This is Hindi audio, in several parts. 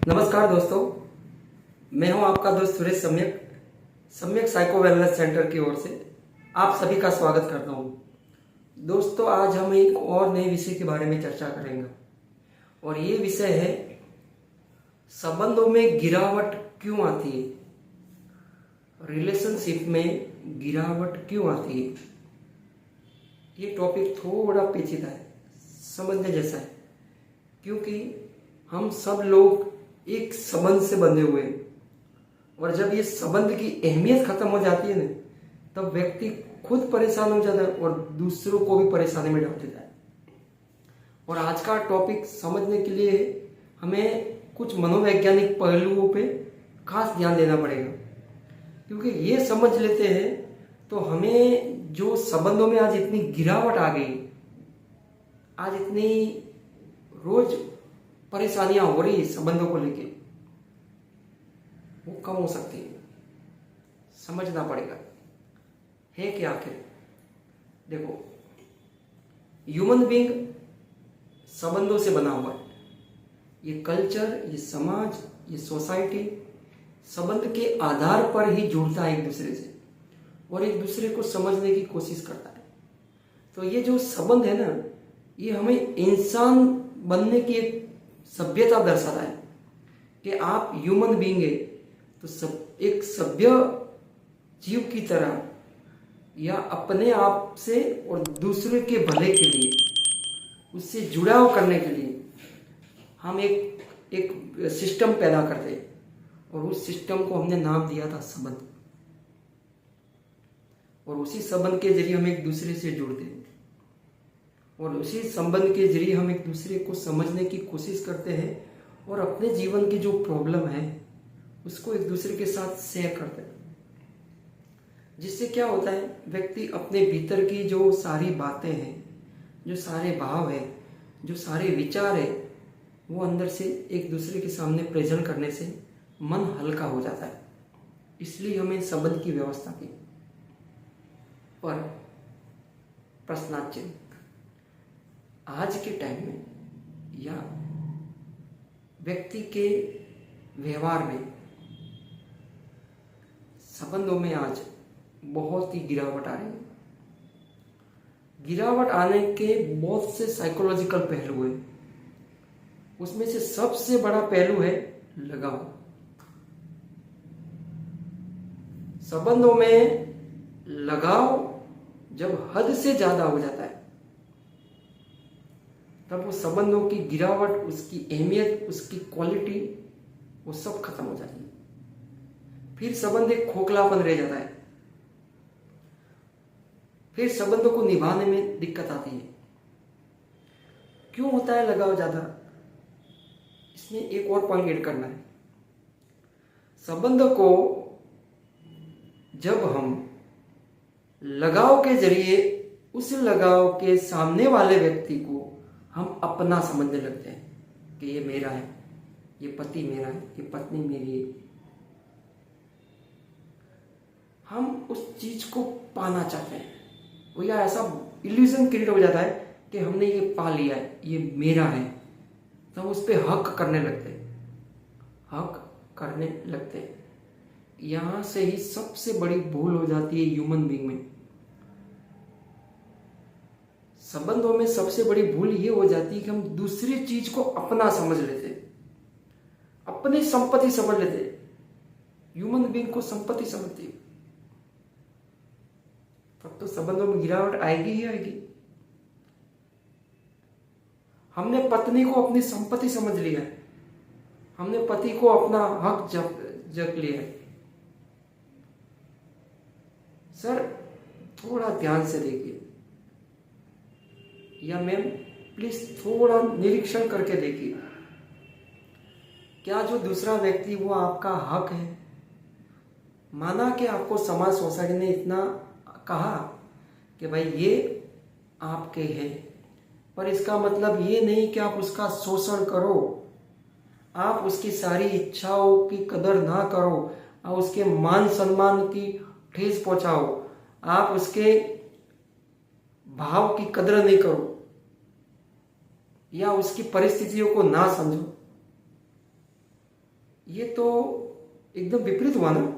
नमस्कार दोस्तों, मैं हूं आपका दोस्त सुरेश सम्यक सम्यक साइको वेलनेस सेंटर की ओर से आप सभी का स्वागत करता हूं। दोस्तों, आज हम एक और नए विषय के बारे में चर्चा करेंगे और ये विषय है संबंधों में गिरावट क्यों आती है। रिलेशनशिप में गिरावट क्यों आती है। ये टॉपिक थोड़ा पेचीदा है, समझने जैसा है, क्योंकि हम सब लोग एक संबंध से बंधे हुए हैं और जब ये संबंध की अहमियत खत्म हो जाती है ना, तब व्यक्ति खुद परेशान हो जाता है और दूसरों को भी परेशानी में डाल देता है। और आज का टॉपिक समझने के लिए हमें कुछ मनोवैज्ञानिक पहलुओं पे खास ध्यान देना पड़ेगा, क्योंकि ये समझ लेते हैं तो हमें जो संबंधों में आज इतनी गिरावट आ गई, आज इतनी रोज परेशानियां हो रही संबंधों को लेके, वो कम हो सकती है। समझना पड़ेगा है कि आखिर देखो, ह्यूमन बीइंग संबंधों से बना हुआ है। ये कल्चर, ये समाज, ये सोसाइटी संबंध के आधार पर ही जुड़ता है एक दूसरे से और एक दूसरे को समझने की कोशिश करता है। तो ये जो संबंध है ना, ये हमें इंसान बनने की एक सभ्यता दर्शाता है कि आप ह्यूमन बीइंग है तो एक सभ्य जीव की तरह या अपने आप से और दूसरे के भले के लिए, उससे जुड़ाव करने के लिए हम एक सिस्टम पैदा करते हैं और उस सिस्टम को हमने नाम दिया था संबंध। और उसी संबंध के जरिए हम एक दूसरे से जुड़ते हैं और उसी संबंध के जरिए हम एक दूसरे को समझने की कोशिश करते हैं और अपने जीवन की जो प्रॉब्लम है उसको एक दूसरे के साथ शेयर करते हैं। जिससे क्या होता है, व्यक्ति अपने भीतर की जो सारी बातें हैं, जो सारे भाव है, जो सारे विचार है, वो अंदर से एक दूसरे के सामने प्रेजेंट करने से मन हल्का हो जाता है। इसलिए हमें संबंध की व्यवस्था की। पर प्रश्नार्थ चिन्ह, आज के टाइम में या व्यक्ति के व्यवहार में संबंधों में आज बहुत ही गिरावट आ रही है। गिरावट आने के बहुत से साइकोलॉजिकल पहलू हैं। उसमें से सबसे बड़ा पहलू है लगाव। संबंधों में लगाव जब हद से ज्यादा हो जाता है, तब वो संबंधों की गिरावट, उसकी अहमियत, उसकी क्वालिटी, वो सब खत्म हो जाती है। फिर संबंध एक खोखलापन रह जाता है। फिर संबंधों को निभाने में दिक्कत आती है। क्यों होता है लगाव ज्यादा? इसमें एक और पॉइंट ऐड करना है। संबंध को जब हम लगाव के जरिए उस लगाव के सामने वाले व्यक्ति को हम अपना समझने लगते हैं कि ये मेरा है, ये पति मेरा है, ये पत्नी मेरी है। हम उस चीज को पाना चाहते हैं, वो या ऐसा इल्यूजन क्रिएट हो जाता है कि हमने ये पा लिया है, ये मेरा है, तो हम उस पर हक करने लगते हैं, हक करने लगते हैं। यहां से ही सबसे बड़ी भूल हो जाती है ह्यूमन बीइंग में। संबंधों में सबसे बड़ी भूल ये हो जाती है कि हम दूसरी चीज को अपना समझ लेते, अपनी संपत्ति समझ लेते। ह्यूमन बीइंग को संपत्ति समझती है, तब तो संबंधों में गिरावट आएगी ही आएगी। हमने पत्नी को अपनी संपत्ति समझ लिया है, हमने पति को अपना हक जप लिया है। सर, थोड़ा ध्यान से देखिए, या मैम प्लीज थोड़ा निरीक्षण करके देखिए, क्या जो दूसरा व्यक्ति वो आपका हक है? माना कि आपको समाज, सोसाइटी ने इतना कहा कि भाई ये आपके हैं, पर इसका मतलब ये नहीं कि आप उसका शोषण करो, आप उसकी सारी इच्छाओं की कदर ना करो, आप उसके मान सम्मान की ठेस पहुंचाओ, आप उसके भाव की कदर नहीं करो या उसकी परिस्थितियों को ना समझो। ये तो एकदम विपरीत हुआ ना।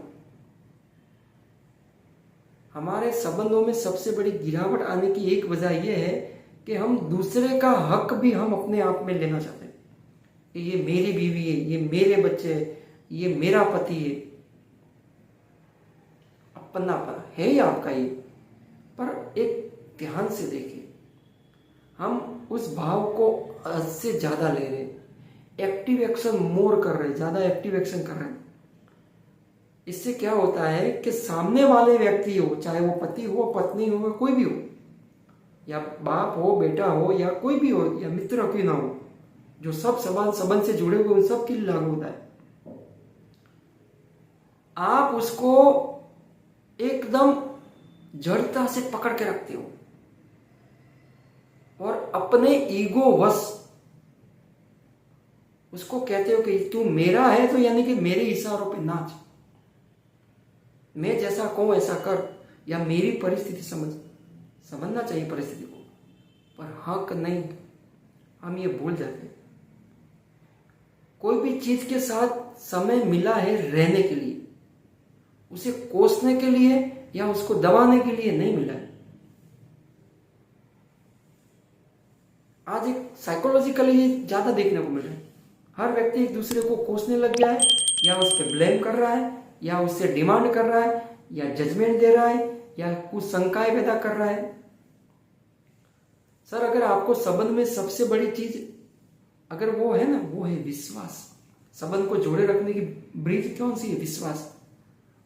हमारे संबंधों में सबसे बड़ी गिरावट आने की एक वजह यह है कि हम दूसरे का हक भी हम अपने आप में लेना चाहते हैं कि ये मेरी बीवी है, ये मेरे बच्चे हैं, ये मेरा पति है। अपनापन है ही आपका ये, पर एक ध्यान से देखिए, हम उस भाव को हद से ज्यादा ले रहे हैं, एक्टिव एक्शन मोर कर रहे हैं, ज्यादा एक्टिव एक्शन कर रहे हैं। इससे क्या होता है कि सामने वाले व्यक्ति हो, चाहे वो पति हो, पत्नी हो, कोई भी हो, या बाप हो, बेटा हो, या कोई भी हो, या मित्र क्यों ना हो, जो सब समान संबंध से जुड़े हुए उन सब के लिए लागू होता है। आप उसको एकदम जड़ता से पकड़ के रखते हो और अपने ईगो वश उसको कहते हो कि तू मेरा है, तो यानी कि मेरे इशारों पे नाच, मैं जैसा कहूं ऐसा कर, या मेरी परिस्थिति समझना चाहिए परिस्थिति को, पर हक नहीं। हम ये भूल जाते हैं। कोई भी चीज के साथ समय मिला है रहने के लिए, उसे कोसने के लिए या उसको दबाने के लिए नहीं मिला है। आज एक साइकोलॉजिकली ज्यादा देखने को मिल रहा है। हर व्यक्ति एक दूसरे को कोसने लग गया है, या उस पर ब्लेम कर रहा है, या उससे डिमांड कर रहा है, या जजमेंट दे रहा है, या कुछ शंकाएं पैदा कर रहा है। सर, अगर आपको संबंध में सबसे बड़ी चीज अगर वो है ना, वो है विश्वास। संबंध को जोड़े रखने की ब्रिज कौन सी है? विश्वास।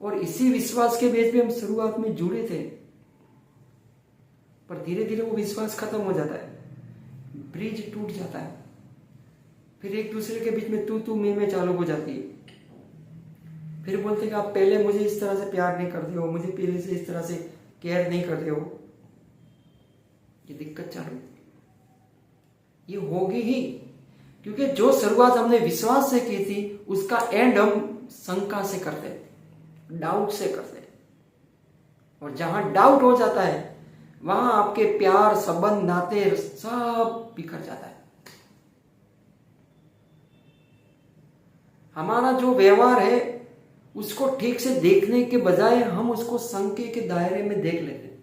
और इसी विश्वास के बेस पे हम शुरुआत में जुड़े थे, पर धीरे धीरे वो विश्वास खत्म हो जाता है, ब्रिज टूट जाता है, फिर एक दूसरे के बीच में तू मैं चालू हो जाती है। फिर बोलते कि आप पहले मुझे इस तरह से प्यार नहीं करते हो, मुझे पहले से इस तरह से केयर नहीं करते हो। ये दिक्कत चालू, ये होगी ही, क्योंकि जो शुरुआत हमने विश्वास से की थी उसका एंड हम शंका से करते हैं, डाउट से करते हैं। और जहां डाउट हो जाता है वहां आपके प्यार, संबंध, नाते सब बिखर जाता है। हमारा जो व्यवहार है उसको ठीक से देखने के बजाय हम उसको शंके के दायरे में देख लेते हैं।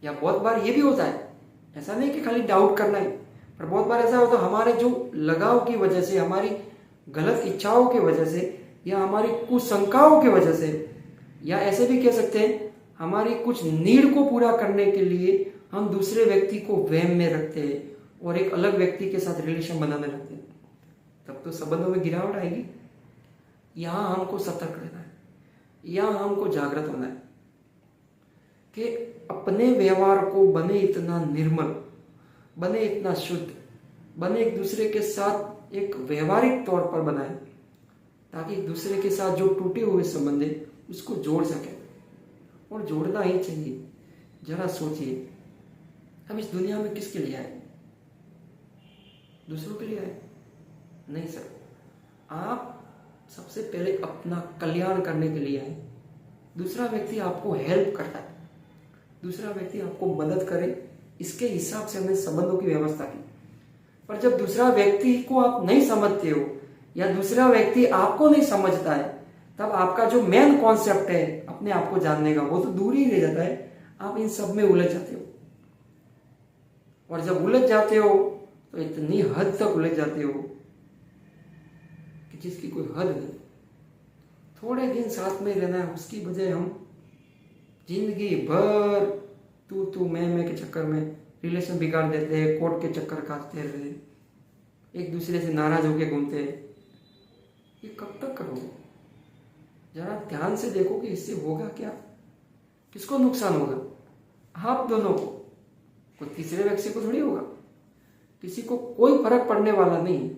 या बहुत बार ये भी होता है, ऐसा नहीं कि खाली डाउट करना ही, पर बहुत बार ऐसा होता है हमारे जो लगाव की वजह से, हमारी गलत इच्छाओं की वजह से, या हमारी कुछ शंकाओं की वजह से, या ऐसे भी कह सकते हैं हमारी कुछ नीड को पूरा करने के लिए हम दूसरे व्यक्ति को वहम में रखते हैं और एक अलग व्यक्ति के साथ रिलेशन बनाने लगते हैं। तब तो संबंधों में गिरावट आएगी। यहां हमको सतर्क रहना है, यहां हमको जागृत होना है कि अपने व्यवहार को बने इतना निर्मल, बने इतना शुद्ध, बने एक दूसरे के साथ एक व्यवहारिक तौर पर बनाए, ताकि एक दूसरे के साथ जो टूटे हुए संबंध है उसको जोड़ सके। और जोड़ना ही चाहिए। जरा सोचिए, हम इस दुनिया में किसके लिए आए? दूसरों के लिए आए? नहीं सर, आप सबसे पहले अपना कल्याण करने के लिए आए। दूसरा व्यक्ति आपको हेल्प करता है, दूसरा व्यक्ति आपको मदद करे, इसके हिसाब से हमने संबंधों की व्यवस्था की। पर जब दूसरा व्यक्ति को आप नहीं समझते हो या दूसरा व्यक्ति आपको नहीं समझता है, तब आपका जो मेन कॉन्सेप्ट है अपने आप को जानने का, वो तो दूर ही रह जाता है। आप इन सब में उलझ जाते हो, और जब उलझ जाते हो तो इतनी हद तक उलझ जाते हो कि जिसकी कोई हद नहीं। थोड़े दिन साथ में रहना है, उसकी बजाय हम जिंदगी भर तू मैं के चक्कर में रिलेशन बिगाड़ देते हैं, कोर्ट के चक्कर काटते रहते हैं, एक दूसरे से नाराज होके घूमते हैं। ये कब तक करोगे? जरा ध्यान से देखो कि इससे होगा क्या, किसको नुकसान होगा? आप दोनों को, कोई तीसरे व्यक्ति को थोड़ी होगा, किसी को कोई फर्क पड़ने वाला नहीं।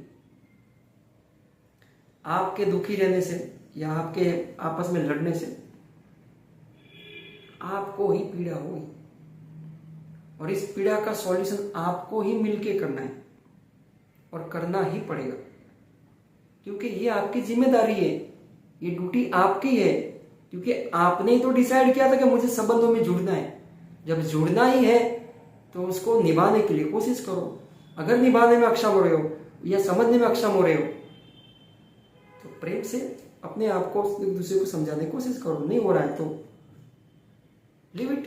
आपके दुखी रहने से या आपके आपस में लड़ने से आपको ही पीड़ा होगी, और इस पीड़ा का सॉल्यूशन आपको ही मिलके करना है, और करना ही पड़ेगा, क्योंकि ये आपकी जिम्मेदारी है, ये ड्यूटी आपकी है, क्योंकि आपने ही तो डिसाइड किया था कि मुझे संबंधों में जुड़ना है। जब जुड़ना ही है तो उसको निभाने के लिए कोशिश करो। अगर निभाने में अक्षम हो रहे हो या समझने में अक्षम हो रहे हो तो प्रेम से अपने आप को एक दूसरे को समझाने की कोशिश करो। नहीं हो रहा है तो लिव इट,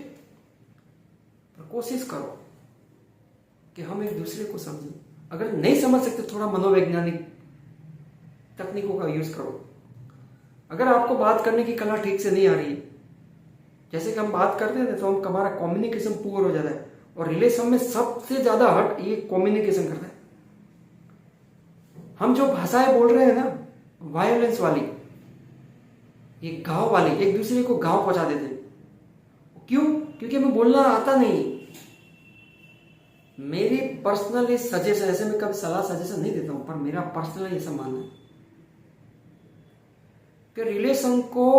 पर कोशिश करो कि हम एक दूसरे को समझें। अगर नहीं समझ सकते थोड़ा मनोवैज्ञानिक तकनीकों का यूज करो। अगर आपको बात करने की कला ठीक से नहीं आ रही है, जैसे कि हम बात करते हैं तो हमारा कम्युनिकेशन पुअर हो जाता है, और रिलेशन में सबसे ज्यादा हर्ट ये कम्युनिकेशन करता है। हम जो भाषाएं बोल रहे हैं ना, वायलेंस वाली, ये घाव वाली, एक दूसरे को घाव पहुंचा देते हैं। क्यों? क्योंकि हमें बोलना आता नहीं। मेरी पर्सनल सजेशन, ऐसे मैं कभी सलाह सजेशन नहीं देता हूं, पर मेरा पर्सनल ऐसा मानना है कि रिलेशन को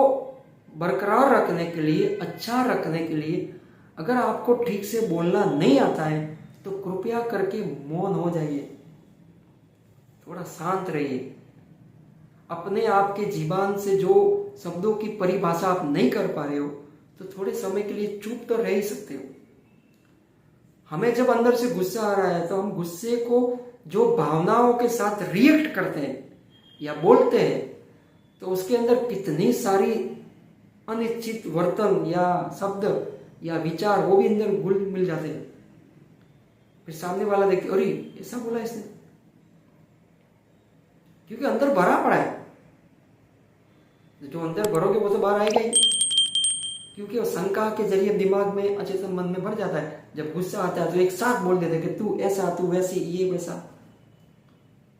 बरकरार रखने के लिए, अच्छा रखने के लिए, अगर आपको ठीक से बोलना नहीं आता है तो कृपया करके मौन हो जाइए, थोड़ा शांत रहिए। अपने आप के जीवन से जो शब्दों की परिभाषा आप नहीं कर पा रहे हो तो थोड़े समय के लिए चुप तो रह ही सकते हो। हमें जब अंदर से गुस्सा आ रहा है तो हम गुस्से को जो भावनाओं के साथ रिएक्ट करते हैं या बोलते हैं, तो उसके अंदर कितनी सारी अनिश्चित वर्तन या शब्द या विचार वो भी अंदर घुल मिल जाते हैं। फिर सामने वाला देखते, अरे ऐसा बोला इसने, क्योंकि अंदर भरा पड़ा है। जो अंदर भरोगे वो तो बाहर आएगा ही, क्योंकि वो शंका के जरिए दिमाग में, अचेतन मन में भर जाता है। जब गुस्सा आता है तो एक साथ बोल देते कि तू ऐसा, तू वैसी, ये वैसा।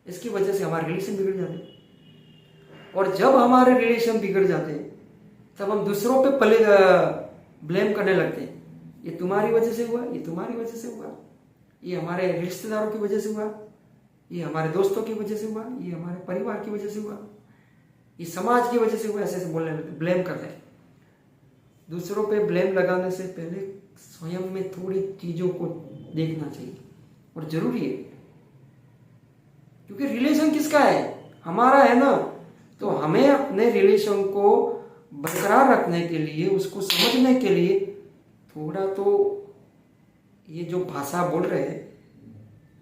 इसकी वजह से हमारे रिलेशन बिगड़ जाते हैं, और जब हमारे रिलेशन बिगड़ जाते हैं तब हम दूसरों पे पले ब्लेम करने लगते हैं। ये तुम्हारी वजह से हुआ, ये तुम्हारी वजह से हुआ, ये हमारे रिश्तेदारों की वजह से हुआ, ये हमारे दोस्तों की वजह से हुआ, ये हमारे परिवार की वजह से हुआ, ये समाज की वजह से हुआ। ऐसे बोलने लगते, ब्लेम करते हैं। दूसरों पे ब्लेम लगाने से पहले स्वयं में थोड़ी चीजों को देखना चाहिए, और जरूरी है, क्योंकि रिलेशन किसका है? हमारा है ना। तो हमें अपने रिलेशन को बरकरार रखने के लिए, उसको समझने के लिए थोड़ा तो ये जो भाषा बोल रहे हैं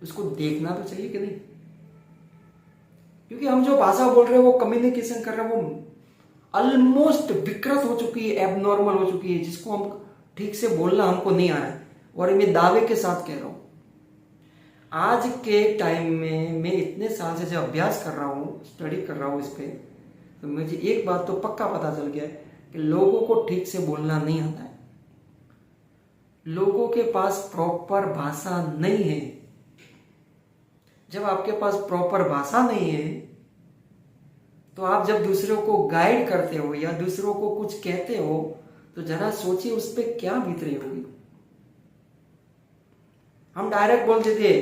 उसको देखना तो चाहिए कि नहीं। क्योंकि हम जो भाषा बोल रहे हैं, वो कम्युनिकेशन कर रहे हैं, वो ऑलमोस्ट विकृत हो चुकी है, एबनॉर्मल हो चुकी है, जिसको हम ठीक से बोलना हमको नहीं आ रहा है। और मैं दावे के साथ कह रहा हूं, आज के टाइम में मैं इतने साल से जब अभ्यास कर रहा हूं, स्टडी कर रहा हूं इस पे, तो मुझे एक बात तो पक्का पता चल गया है कि लोगों को ठीक से बोलना नहीं आता है। लोगों के पास प्रॉपर भाषा नहीं है। जब आपके पास प्रॉपर भाषा नहीं है तो आप जब दूसरों को गाइड करते हो या दूसरों को कुछ कहते हो तो जरा सोचिए उस पर क्या बीत रही होगी। हम डायरेक्ट बोलते थे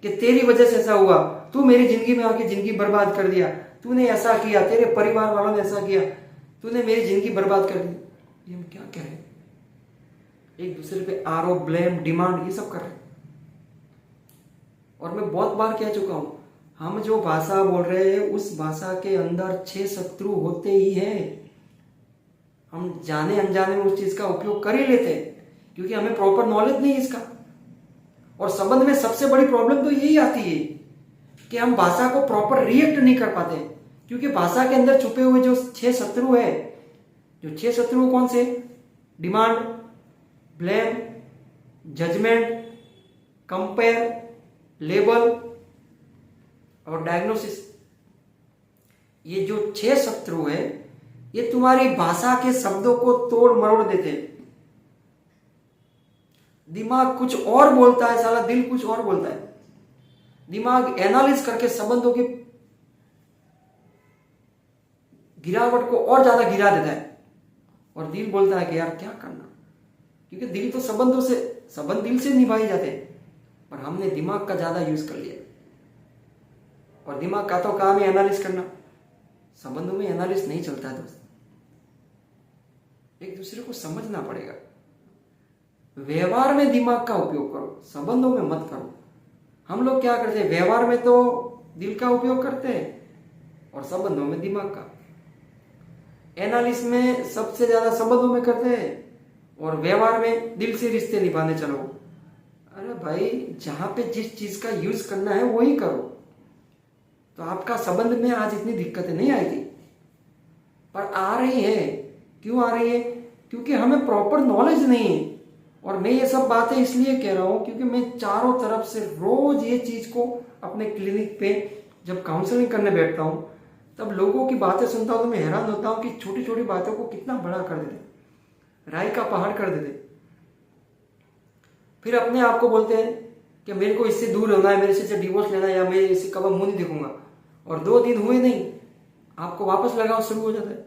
कि तेरी वजह से ऐसा हुआ, तू मेरी जिंदगी में आके जिंदगी बर्बाद कर दिया, तूने ऐसा किया, तेरे परिवार वालों ने ऐसा किया, तूने मेरी जिंदगी बर्बाद कर दी। ये हम क्या कह रहे हैं? एक दूसरे पे आरोप, ब्लेम, डिमांड, ये सब कर रहे हैं। और मैं बहुत बार कह चुका हूं, हम जो भाषा बोल रहे हैं उस भाषा के अंदर 6 शत्रु होते ही हैं। हम जाने अनजाने में उस चीज का उपयोग कर ही लेते हैं, क्योंकि हमें प्रॉपर नॉलेज नहीं है इसका। और संबंध में सबसे बड़ी प्रॉब्लम तो यही आती है कि हम भाषा को प्रॉपर रिएक्ट नहीं कर पाते, क्योंकि भाषा के अंदर छुपे हुए जो 6 शत्रु है, जो 6 शत्रु कौन से? Demand, blame, judgment, compare, label और डायग्नोसिस। ये जो 6 शत्रु है, ये तुम्हारी भाषा के शब्दों को तोड़ मरोड़ देते हैं। दिमाग कुछ और बोलता है, साला दिल कुछ और बोलता है। दिमाग एनालिसिस करके संबंधों की गिरावट को और ज्यादा गिरा देता है, और दिल बोलता है कि यार क्या करना, क्योंकि दिल तो संबंधों से, संबंध दिल से निभाए जाते हैं, पर हमने दिमाग का ज्यादा यूज कर लिया। और दिमाग का तो काम है एनालिसिस करना, संबंधों में एनालिसिस नहीं चलता है दोस्त। एक दूसरे को समझना पड़ेगा। व्यवहार में दिमाग का उपयोग करो, संबंधों में मत करो। हम लोग क्या करते हैं, व्यवहार में तो दिल का उपयोग करते हैं और संबंधों में दिमाग का। एनालिसिस में सबसे ज्यादा संबंधों में करते हैं और व्यवहार में दिल से रिश्ते निभाने चलो। अरे भाई, जहां पे जिस चीज का यूज करना है वही करो। तो आपका संबंध में आज इतनी दिक्कतें नहीं आई थी, पर आ रही है। क्यों आ रही है? क्योंकि हमें प्रॉपर नॉलेज नहीं है। और मैं ये सब बातें इसलिए कह रहा हूं क्योंकि मैं चारों तरफ से रोज ये चीज को अपने क्लिनिक पे जब काउंसलिंग करने बैठता हूं तब लोगों की बातें सुनता हूं तो मैं हैरान होता हूं कि छोटी छोटी बातों को कितना बड़ा कर देते, राई का पहाड़ कर देते। फिर अपने आप को बोलते हैं कि मेरे को इससे दूर होना है, मेरे से डिवोर्स लेना है, या मैं इसे कब मुंह नहीं देखूंगा। और 2 दिन हुए नहीं, आपको वापस लगाव शुरू हो जाता है।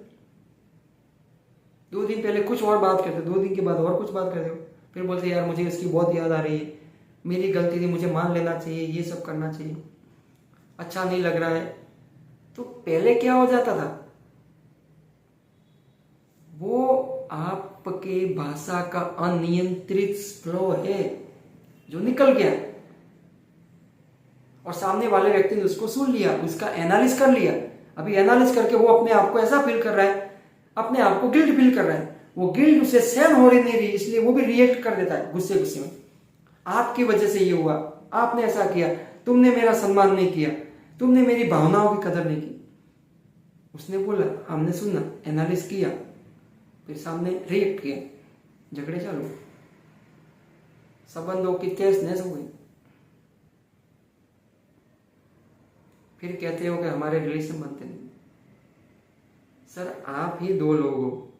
2 दिन पहले कुछ और बात करते, 2 दिन के बाद और कुछ बात करते हो, फिर बोलते यार मुझे इसकी बहुत याद आ रही है, मेरी गलती थी, मुझे मान लेना चाहिए, ये सब करना चाहिए, अच्छा नहीं लग रहा है। तो पहले क्या हो जाता था, वो आपके भाषा का अनियंत्रित फ्लो है जो निकल गया और सामने वाले व्यक्ति ने उसको सुन लिया, उसका एनालिस कर लिया। अभी एनालिस करके वो अपने आप को ऐसा फील कर रहा है, अपने आप को गिल्ट फील कर रहा है। वो गिल्ट उसे सहन हो रही नहीं रही, इसलिए वो भी रिएक्ट कर देता है गुस्से गुस्से में। आपकी वजह से ये हुआ, आपने ऐसा किया, तुमने मेरा सम्मान नहीं किया, तुमने मेरी भावनाओं की कदर नहीं की। उसने बोला, हमने सुना, एनालिस किया, फिर सामने रिएक्ट किया, झगड़े चालू, संबंधों की तहस नहस हो गई। फिर कहते हो कि हमारे रिलेशन बनते नहीं। सर आप ही 2 लोग हो,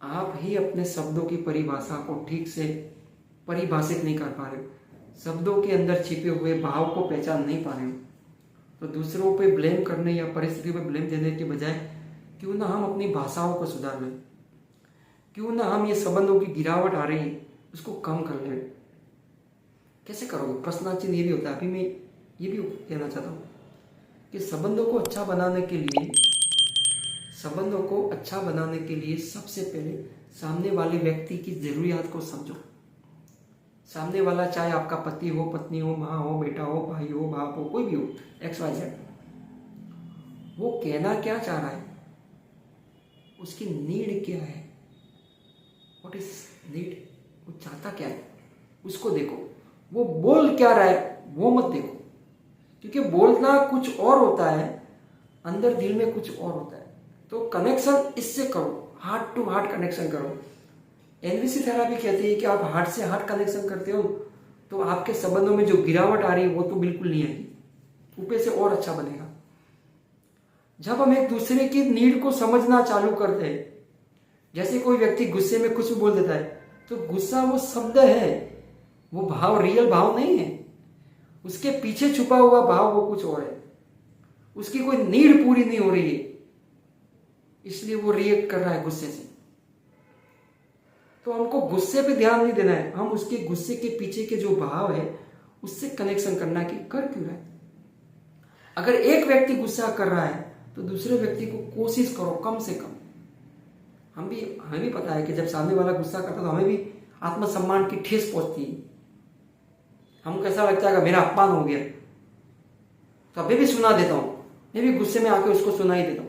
आप ही अपने शब्दों की परिभाषा को ठीक से परिभाषित नहीं कर पा रहे हो, शब्दों के अंदर छिपे हुए भाव को पहचान नहीं पा रहे हो। तो दूसरों पे ब्लेम करने या परिस्थिति पे ब्लेम देने के बजाय क्यों ना हम अपनी भाषाओं को सुधार लें, क्यों ना हम ये संबंधों की गिरावट आ रही है उसको कम कर लें। कैसे करोगे? प्रश्नाचिन्ह ये भी होता है। अभी मैं ये भी कहना चाहता हूँ कि संबंधों को अच्छा बनाने के लिए सबसे पहले सामने वाले व्यक्ति की जरूरियात को समझो। सामने वाला चाहे आपका पति हो, पत्नी हो, माँ हो, बेटा हो, भाई हो, बाप हो, कोई भी हो, XYZ, वो कहना क्या चाह रहा है, उसकी नीड क्या है, व्हाट इज नीड, वो चाहता क्या है, उसको देखो। वो बोल क्या रहा है वो मत देखो, क्योंकि बोलना कुछ और होता है, अंदर दिल में कुछ और होता है। तो कनेक्शन इससे करो, हार्ट टू हार्ट कनेक्शन करो। NVC थेरापी कहती है कि आप हार्ट से हार्ट कनेक्शन करते हो तो आपके संबंधों में जो गिरावट आ रही है वो तो बिल्कुल नहीं आएगी, ऊपर से और अच्छा बनेगा। जब हम एक दूसरे की नीड को समझना चालू करते हैं, जैसे कोई व्यक्ति गुस्से में कुछ भी बोल देता है, तो गुस्सा वो शब्द है, वो भाव रियल भाव नहीं है, उसके पीछे छुपा हुआ भाव वो कुछ और है। उसकी कोई नीड पूरी नहीं हो रही है, इसलिए वो रिएक्ट कर रहा है गुस्से से। तो हमको गुस्से पे ध्यान नहीं देना है, हम उसके गुस्से के पीछे के जो भाव है उससे कनेक्शन करना कि कर क्यों रहा है। अगर एक व्यक्ति गुस्सा कर रहा है तो दूसरे व्यक्ति को कोशिश करो कम से कम। हमें भी पता है कि जब सामने वाला गुस्सा करता है तो हमें भी आत्मसम्मान की ठेस पहुंचती है, हमको कैसा लगता है कि मेरा अपमान हो गया, तो अभी भी सुना देता हूं, मैं भी गुस्से में आके उसको सुना ही देता हूं।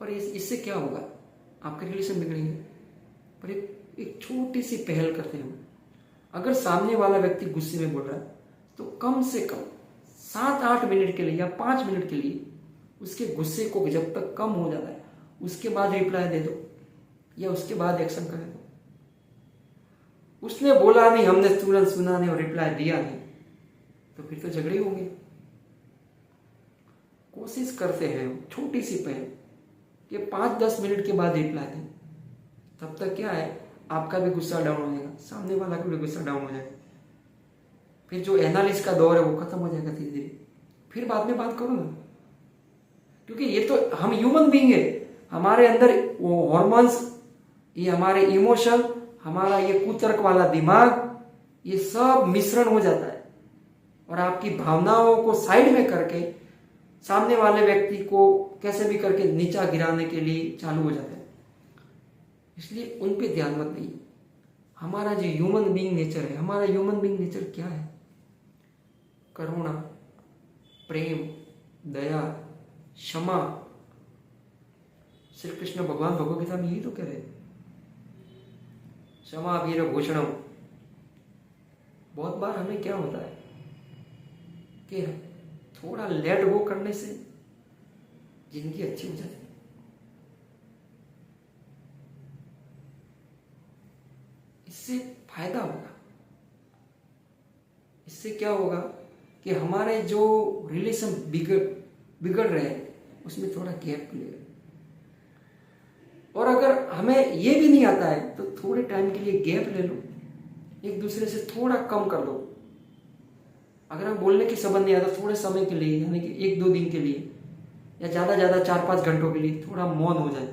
पर इससे क्या होगा, आपके रिलेशन बिगड़ेंगे। पर एक छोटी सी पहल करते हैं, अगर सामने वाला व्यक्ति गुस्से में बोल रहा है तो कम से कम 7-8 मिनट के लिए या 5 मिनट के लिए उसके गुस्से को जब तक कम हो जाता है उसके बाद रिप्लाई दे दो या उसके बाद एक्शन कर दो। उसने बोला नहीं, हमने तुरंत सुना नहीं और रिप्लाई दिया नहीं, तो फिर तो झगड़े होंगे। कोशिश करते हैं छोटी सी पहल कि 5-10 मिनट के बाद रिप्लाई दें, तब तक क्या है, आपका भी गुस्सा डाउन हो जाएगा, सामने वाला का भी गुस्सा डाउन हो जाएगा। फिर जो एनालिसिस का दौर है वो खत्म हो जाएगा धीरे धीरे, फिर बाद में बात करो ना। क्योंकि ये तो हम ह्यूमन बीइंग है, हमारे अंदर वो हॉर्मोन्स, ये हमारे इमोशन, हमारा ये कुतर्क वाला दिमाग, ये सब मिश्रण हो जाता है और आपकी भावनाओं को साइड में करके सामने वाले व्यक्ति को कैसे भी करके नीचा गिराने के लिए चालू हो जाता है। इसलिए उन पे ध्यान मत दीजिए। हमारा जो ह्यूमन बीइंग नेचर है, हमारा ह्यूमन बीइंग नेचर क्या है, करुणा, प्रेम, दया, क्षमा। श्री कृष्ण भगवान भगवद गीता में यही तो कह रहे हैं, क्षमा वीर भूषणम। बहुत बार हमें क्या होता है कि थोड़ा लेट गो करने से जिंदगी अच्छी हो जाती है। इससे फायदा होगा। इससे क्या होगा कि हमारे जो रिलेशन बिगड़ रहे हैं उसमें थोड़ा गैप मिलेगा। और अगर हमें ये भी नहीं आता है तो थोड़े टाइम के लिए गैप ले लो, एक दूसरे से थोड़ा कम कर लो। अगर हम बोलने की संबंध नहीं आता, थोड़े समय के लिए, यानी कि 1-2 दिन के लिए या ज़्यादा 4-5 घंटों के लिए थोड़ा मौन हो जाए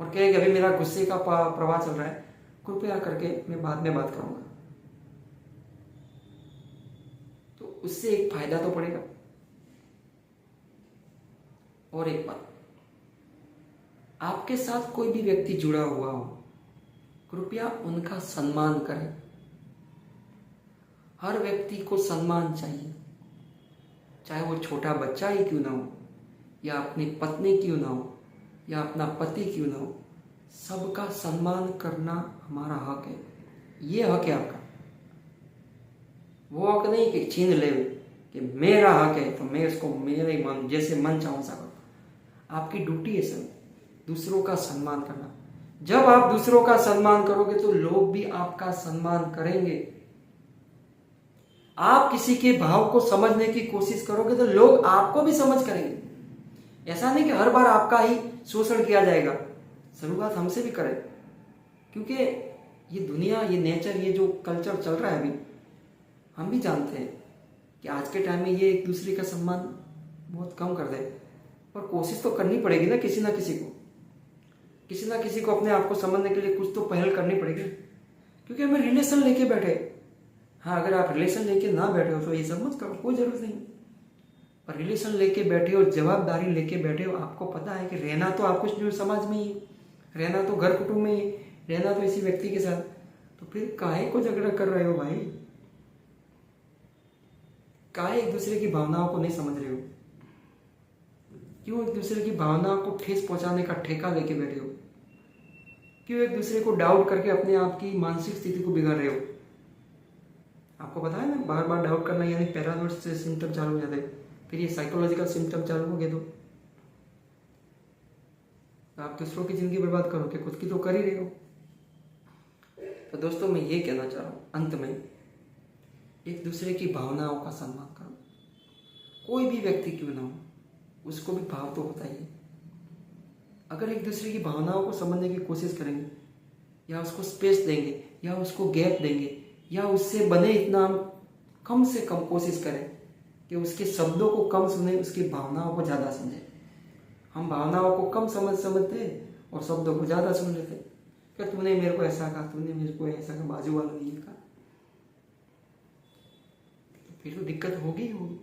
और कहे कि अभी मेरा गुस्से का प्रवाह चल रहा है, कृपया करके मैं बाद में बात करूंगा, तो उससे एक फायदा तो पड़ेगा। और एक बात, आपके साथ कोई भी व्यक्ति जुड़ा हुआ हो, कृपया उनका सम्मान करें। हर व्यक्ति को सम्मान चाहिए, चाहे वो छोटा बच्चा ही क्यों ना हो, या अपनी पत्नी क्यों ना हो, या अपना पति क्यों ना हो, सबका सम्मान करना हमारा हक है। ये हक है आपका। वो हक नहीं कि छीन ले कि मेरा हक है तो मैं इसको मेरे मन जैसे मन चाहूं सा करूं। आपकी ड्यूटी है सर दूसरों का सम्मान करना। जब आप दूसरों का सम्मान करोगे तो लोग भी आपका सम्मान करेंगे। आप किसी के भाव को समझने की कोशिश करोगे तो लोग आपको भी समझ करेंगे। ऐसा नहीं कि हर बार आपका ही शोषण किया जाएगा, शुरुआत हमसे भी करें। क्योंकि ये दुनिया, ये नेचर, ये जो कल्चर चल रहा है अभी, हम भी जानते हैं कि आज के टाइम में ये एक दूसरे का सम्मान बहुत कम कर दे। और कोशिश तो करनी पड़ेगी ना किसी ना किसी को अपने आप को समझने के लिए कुछ तो पहल करनी पड़ेगी। क्योंकि हमें रिलेशन लेके बैठे, हाँ अगर आप रिलेशन लेके ना बैठे हो तो ये सब मत करो, कोई जरूरत नहीं। पर रिलेशन लेके बैठे हो, जवाबदारी लेके बैठे हो, आपको पता है कि रहना तो आपको समाज में ही, रहना तो घर कुटुंब में ही, रहना तो इसी व्यक्ति के साथ, तो फिर काहे को झगड़ा कर रहे हो भाई? काहे एक दूसरे की भावनाओं को नहीं समझ रहे हो? क्यों एक दूसरे की भावनाओं को ठेस पहुंचाने का ठेका लेके बैठे हो? क्यों एक दूसरे को डाउट करके अपने आप की मानसिक स्थिति को बिगाड़ रहे हो? आपको पता है ना, बार बार डाउट करना यानी पैरानॉइड से सिम्टम चालू हो जाते हैं, फिर ये साइकोलॉजिकल सिम्टम चालू हो गए तो आप दूसरों की जिंदगी बर्बाद करोगे, खुद की तो कर ही रहे हो। तो दोस्तों मैं ये कहना चाह रहा हूँ अंत में, एक दूसरे की भावनाओं का सम्मान करो। कोई भी व्यक्ति क्यों ना हो, उसको भी भाव तो होता ही है। अगर एक दूसरे की भावनाओं को समझने की कोशिश करेंगे, या उसको स्पेस देंगे, या उसको गैप देंगे, या उससे बने इतना हम कम से कम कोशिश करें कि उसके शब्दों को कम सुने, उसकी भावनाओं को ज़्यादा समझें। हम भावनाओं को कम समझते और शब्दों को ज़्यादा सुन लेते। क्या तूने मेरे को ऐसा कहा, तूने मेरे को ऐसा कहा, बाजू वाला ने ये कहा, तो फिर तो दिक्कत होगी ही होगी।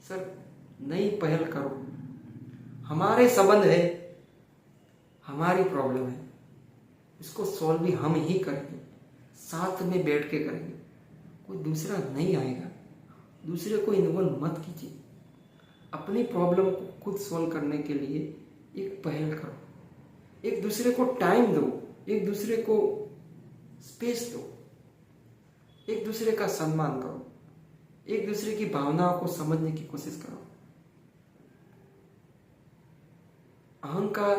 सर नई पहल करो। हमारे संबंध है, हमारी प्रॉब्लम है, इसको सॉल्व भी हम ही करेंगे, साथ में बैठ के करेंगे, कोई दूसरा नहीं आएगा। दूसरे को इन्वॉल्व मत कीजिए। अपनी प्रॉब्लम को खुद सॉल्व करने के लिए एक पहल करो, एक दूसरे को टाइम दो, एक दूसरे को स्पेस दो, एक दूसरे का सम्मान करो, एक दूसरे की भावनाओं को समझने की कोशिश करो। अहंकार,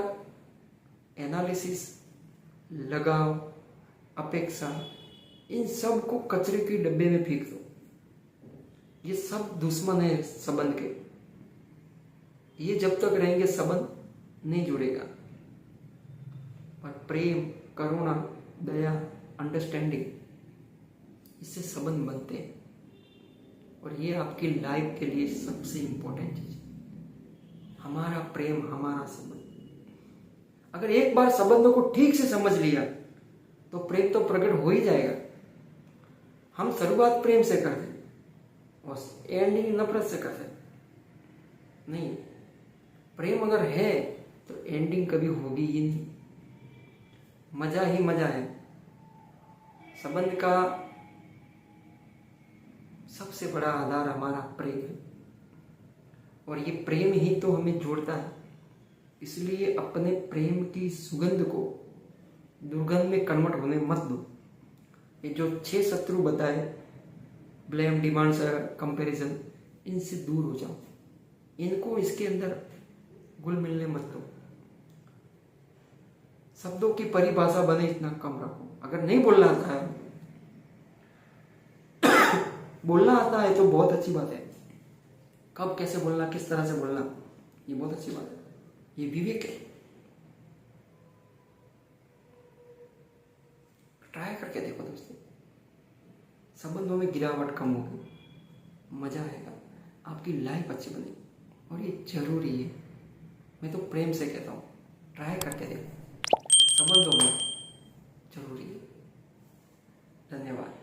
एनालिसिस, लगाव, अपेक्षा, इन सब को कचरे के डब्बे में फेंक दो। ये सब दुश्मन है संबंध के। ये जब तक रहेंगे संबंध नहीं जुड़ेगा। पर प्रेम, करुणा, दया, अंडरस्टैंडिंग, इससे संबंध बनते हैं। और ये आपकी लाइफ के लिए सबसे इंपॉर्टेंट चीज है, हमारा प्रेम, हमारा संबंध। अगर एक बार संबंधों को ठीक से समझ लिया तो प्रेम तो प्रकट हो ही जाएगा। हम शुरुआत प्रेम से करते और एंडिंग नफरत से करते नहीं। प्रेम अगर है तो एंडिंग कभी होगी ही नहीं, मजा ही मजा है। संबंध का सबसे बड़ा आधार हमारा प्रेम है, और ये प्रेम ही तो हमें जोड़ता है। इसलिए अपने प्रेम की सुगंध को दुर्गंध में कन्वर्ट होने मत दो। ये जो 6 शत्रु बताए, ब्लेम, डिमांड्स, कंपैरिजन, इनसे दूर हो जाओ। इनको इसके अंदर घुल मिलने मत दो। शब्दों की परिभाषा बने इतना कम रखो। अगर नहीं बोलना आता है, बोलना आता है तो बहुत अच्छी बात है। कब कैसे बोलना, किस तरह से बोलना, ये बहुत अच्छी बात है, ये विवेक है। ट्राई करके देखो दोस्तों, संबंधों में गिरावट कम होगी, मजा आएगा, आपकी लाइफ अच्छी बनेगी और ये जरूरी है। मैं तो प्रेम से कहता हूँ, ट्राई करके देखो, संबंधों में जरूरी है। धन्यवाद।